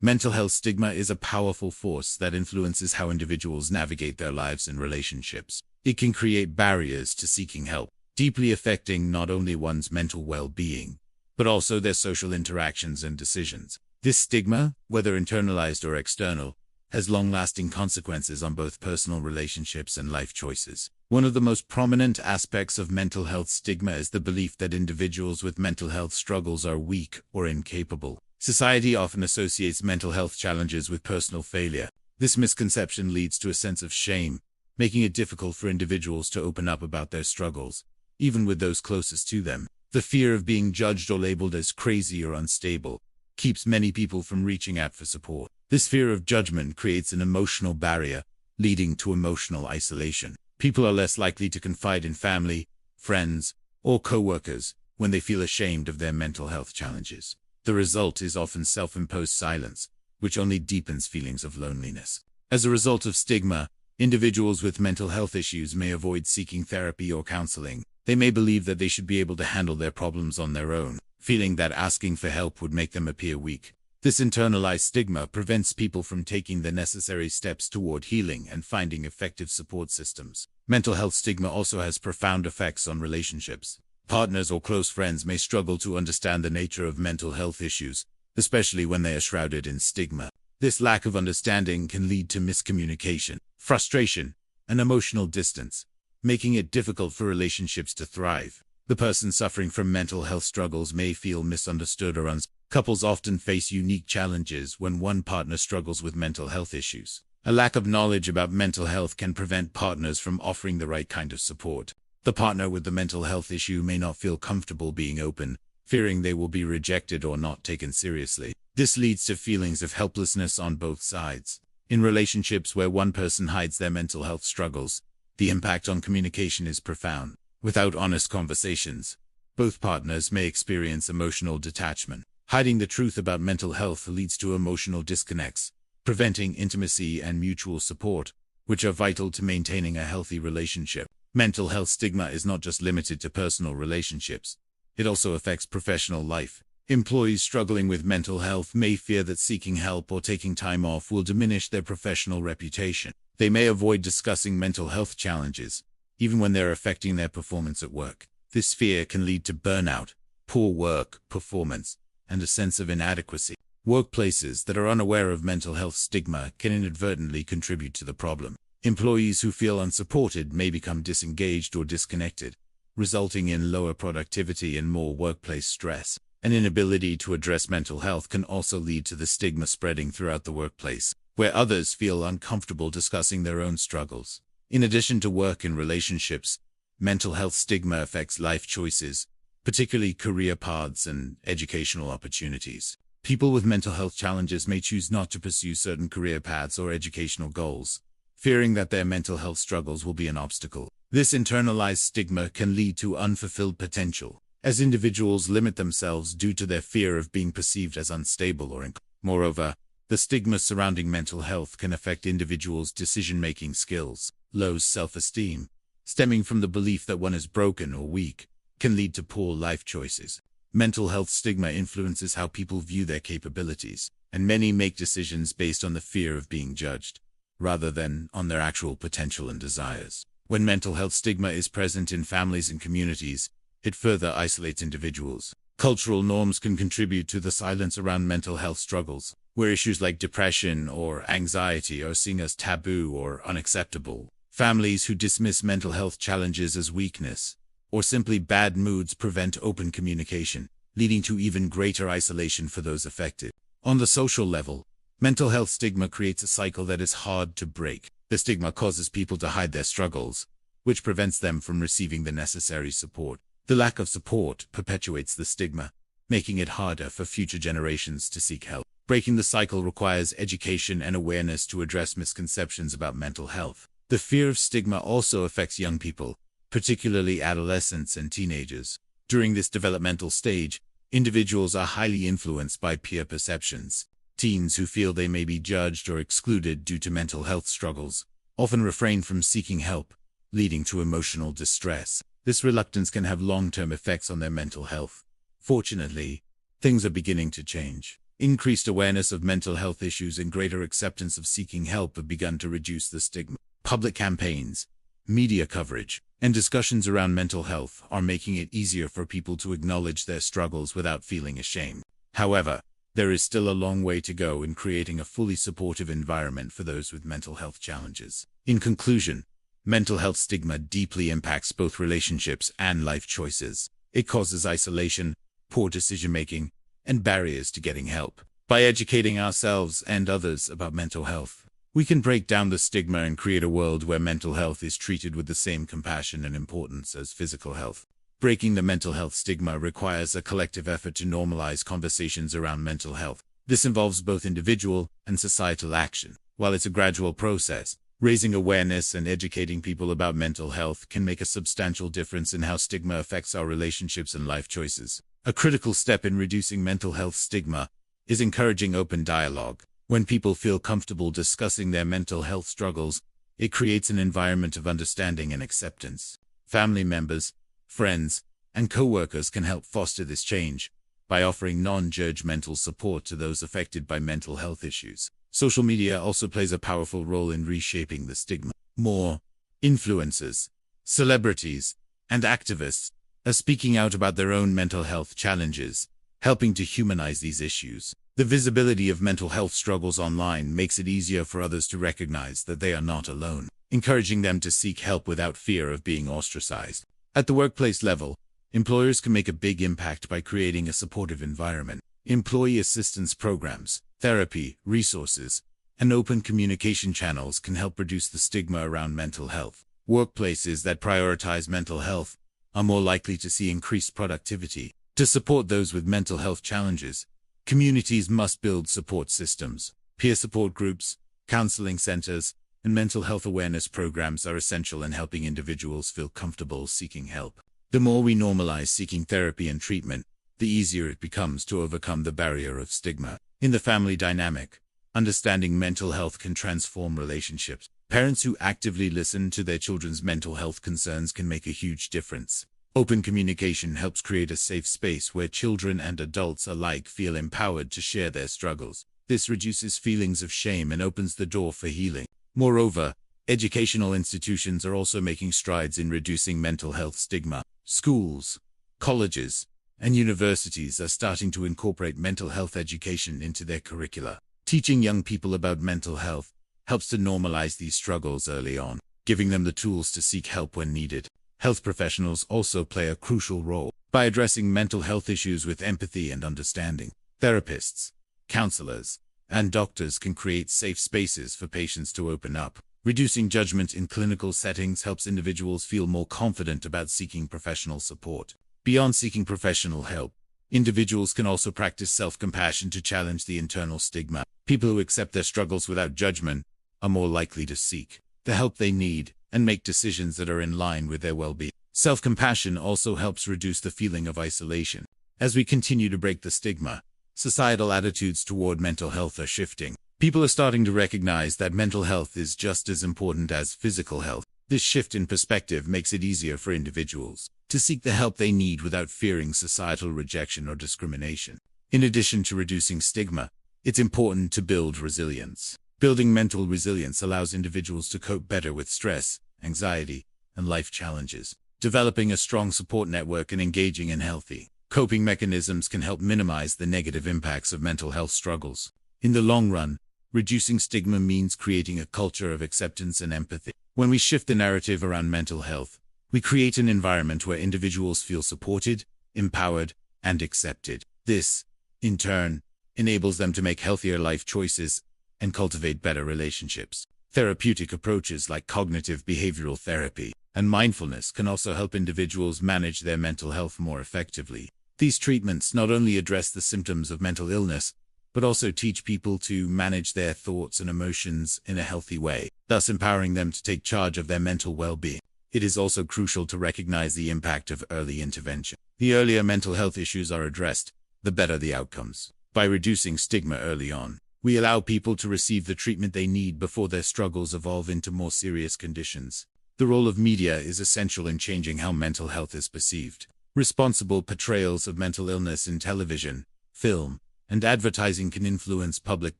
Mental health stigma is a powerful force that influences how individuals navigate their lives and relationships. It can create barriers to seeking help, deeply affecting not only one's mental well-being, but also their social interactions and decisions. This stigma, whether internalized or external, has long-lasting consequences on both personal relationships and life choices. One of the most prominent aspects of mental health stigma is the belief that individuals with mental health struggles are weak or incapable. Society often associates mental health challenges with personal failure. This misconception leads to a sense of shame, making it difficult for individuals to open up about their struggles, even with those closest to them. The fear of being judged or labeled as crazy or unstable keeps many people from reaching out for support. This fear of judgment creates an emotional barrier, leading to emotional isolation. People are less likely to confide in family, friends, or co-workers when they feel ashamed of their mental health challenges. The result is often self-imposed silence, which only deepens feelings of loneliness. As a result of stigma, individuals with mental health issues may avoid seeking therapy or counseling. They may believe that they should be able to handle their problems on their own, feeling that asking for help would make them appear weak. This internalized stigma prevents people from taking the necessary steps toward healing and finding effective support systems. Mental health stigma also has profound effects on relationships. Partners or close friends may struggle to understand the nature of mental health issues, especially when they are shrouded in stigma. This lack of understanding can lead to miscommunication, frustration, and emotional distance, making it difficult for relationships to thrive. The person suffering from mental health struggles may feel misunderstood or unseen. Couples often face unique challenges when one partner struggles with mental health issues. A lack of knowledge about mental health can prevent partners from offering the right kind of support. The partner with the mental health issue may not feel comfortable being open, fearing they will be rejected or not taken seriously. This leads to feelings of helplessness on both sides. In relationships where one person hides their mental health struggles, the impact on communication is profound. Without honest conversations, both partners may experience emotional detachment. Hiding the truth about mental health leads to emotional disconnects, preventing intimacy and mutual support, which are vital to maintaining a healthy relationship. Mental health stigma is not just limited to personal relationships. It also affects professional life. Employees struggling with mental health may fear that seeking help or taking time off will diminish their professional reputation. They may avoid discussing mental health challenges, even when they're affecting their performance at work. This fear can lead to burnout, poor work performance, and a sense of inadequacy. Workplaces that are unaware of mental health stigma can inadvertently contribute to the problem. Employees who feel unsupported may become disengaged or disconnected, resulting in lower productivity and more workplace stress. An inability to address mental health can also lead to the stigma spreading throughout the workplace, where others feel uncomfortable discussing their own struggles. In addition to work and relationships, mental health stigma affects life choices, particularly career paths and educational opportunities. People with mental health challenges may choose not to pursue certain career paths or educational goals, fearing that their mental health struggles will be an obstacle. This internalized stigma can lead to unfulfilled potential, as individuals limit themselves due to their fear of being perceived as unstable or incompetent. Moreover, the stigma surrounding mental health can affect individuals' decision-making skills. Low self-esteem, stemming from the belief that one is broken or weak, can lead to poor life choices. Mental health stigma influences how people view their capabilities, and many make decisions based on the fear of being judged, rather than on their actual potential and desires. When mental health stigma is present in families and communities, it further isolates individuals. Cultural norms can contribute to the silence around mental health struggles, where issues like depression or anxiety are seen as taboo or unacceptable. Families who dismiss mental health challenges as weakness or simply bad moods prevent open communication, leading to even greater isolation for those affected. On the social level, mental health stigma creates a cycle that is hard to break. The stigma causes people to hide their struggles, which prevents them from receiving the necessary support. The lack of support perpetuates the stigma, making it harder for future generations to seek help. Breaking the cycle requires education and awareness to address misconceptions about mental health. The fear of stigma also affects young people, particularly adolescents and teenagers. During this developmental stage, individuals are highly influenced by peer perceptions. Teens who feel they may be judged or excluded due to mental health struggles often refrain from seeking help, leading to emotional distress. This reluctance can have long-term effects on their mental health. Fortunately, things are beginning to change. Increased awareness of mental health issues and greater acceptance of seeking help have begun to reduce the stigma. Public campaigns, media coverage, and discussions around mental health are making it easier for people to acknowledge their struggles without feeling ashamed. However, there is still a long way to go in creating a fully supportive environment for those with mental health challenges. In conclusion, mental health stigma deeply impacts both relationships and life choices. It causes isolation, poor decision-making, and barriers to getting help. By educating ourselves and others about mental health, we can break down the stigma and create a world where mental health is treated with the same compassion and importance as physical health. Breaking the mental health stigma requires a collective effort to normalize conversations around mental health. This involves both individual and societal action. While it's a gradual process, raising awareness and educating people about mental health can make a substantial difference in how stigma affects our relationships and life choices. A critical step in reducing mental health stigma is encouraging open dialogue. When people feel comfortable discussing their mental health struggles, it creates an environment of understanding and acceptance. Family members, friends, and co-workers can help foster this change by offering non-judgmental support to those affected by mental health issues. Social media also plays a powerful role in reshaping the stigma. More influencers, celebrities, and activists are speaking out about their own mental health challenges, helping to humanize these issues. The visibility of mental health struggles online makes it easier for others to recognize that they are not alone, encouraging them to seek help without fear of being ostracized. At the workplace level, employers can make a big impact by creating a supportive environment. Employee assistance programs, therapy, resources, and open communication channels can help reduce the stigma around mental health. Workplaces that prioritize mental health are more likely to see increased productivity. To support those with mental health challenges, communities must build support systems. Peer support groups, counseling centers, and mental health awareness programs are essential in helping individuals feel comfortable seeking help. The more we normalize seeking therapy and treatment, the easier it becomes to overcome the barrier of stigma. In the family dynamic, understanding mental health can transform relationships. Parents who actively listen to their children's mental health concerns can make a huge difference. Open communication helps create a safe space where children and adults alike feel empowered to share their struggles. This reduces feelings of shame and opens the door for healing. Moreover, educational institutions are also making strides in reducing mental health stigma. Schools, colleges, and universities are starting to incorporate mental health education into their curricula. Teaching young people about mental health helps to normalize these struggles early on, giving them the tools to seek help when needed. Health professionals also play a crucial role by addressing mental health issues with empathy and understanding. Therapists, counselors, and doctors can create safe spaces for patients to open up. Reducing judgment in clinical settings helps individuals feel more confident about seeking professional support. Beyond seeking professional help, individuals can also practice self-compassion to challenge the internal stigma. People who accept their struggles without judgment are more likely to seek the help they need and make decisions that are in line with their well-being. Self-compassion also helps reduce the feeling of isolation. As we continue to break the stigma, societal attitudes toward mental health are shifting. People are starting to recognize that mental health is just as important as physical health. This shift in perspective makes it easier for individuals to seek the help they need without fearing societal rejection or discrimination. In addition to reducing stigma, it's important to build resilience. Building mental resilience allows individuals to cope better with stress, anxiety, and life challenges. Developing a strong support network and engaging in healthy coping mechanisms can help minimize the negative impacts of mental health struggles. In the long run, reducing stigma means creating a culture of acceptance and empathy. When we shift the narrative around mental health, we create an environment where individuals feel supported, empowered, and accepted. This, in turn, enables them to make healthier life choices and cultivate better relationships. Therapeutic approaches like cognitive behavioral therapy and mindfulness can also help individuals manage their mental health more effectively. These treatments not only address the symptoms of mental illness, but also teach people to manage their thoughts and emotions in a healthy way, thus empowering them to take charge of their mental well-being. It is also crucial to recognize the impact of early intervention. The earlier mental health issues are addressed, the better the outcomes. By reducing stigma early on, we allow people to receive the treatment they need before their struggles evolve into more serious conditions. The role of media is essential in changing how mental health is perceived. Responsible portrayals of mental illness in television, film, and advertising can influence public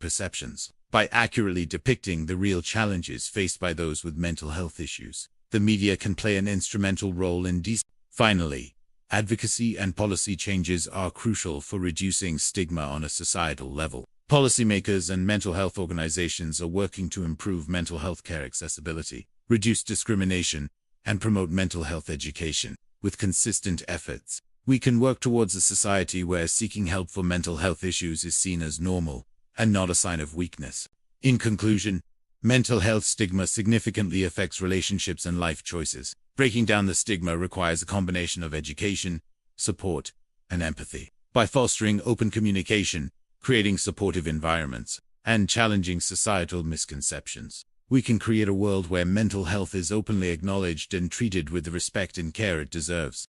perceptions by accurately depicting the real challenges faced by those with mental health issues. The media can play an instrumental role in Finally, advocacy and policy changes are crucial for reducing stigma on a societal level. Policymakers and mental health organizations are working to improve mental health care accessibility, reduce discrimination, and promote mental health education. With consistent efforts, we can work towards a society where seeking help for mental health issues is seen as normal and not a sign of weakness. In conclusion, mental health stigma significantly affects relationships and life choices. Breaking down the stigma requires a combination of education, support, and empathy. By fostering open communication, creating supportive environments, and challenging societal misconceptions, we can create a world where mental health is openly acknowledged and treated with the respect and care it deserves.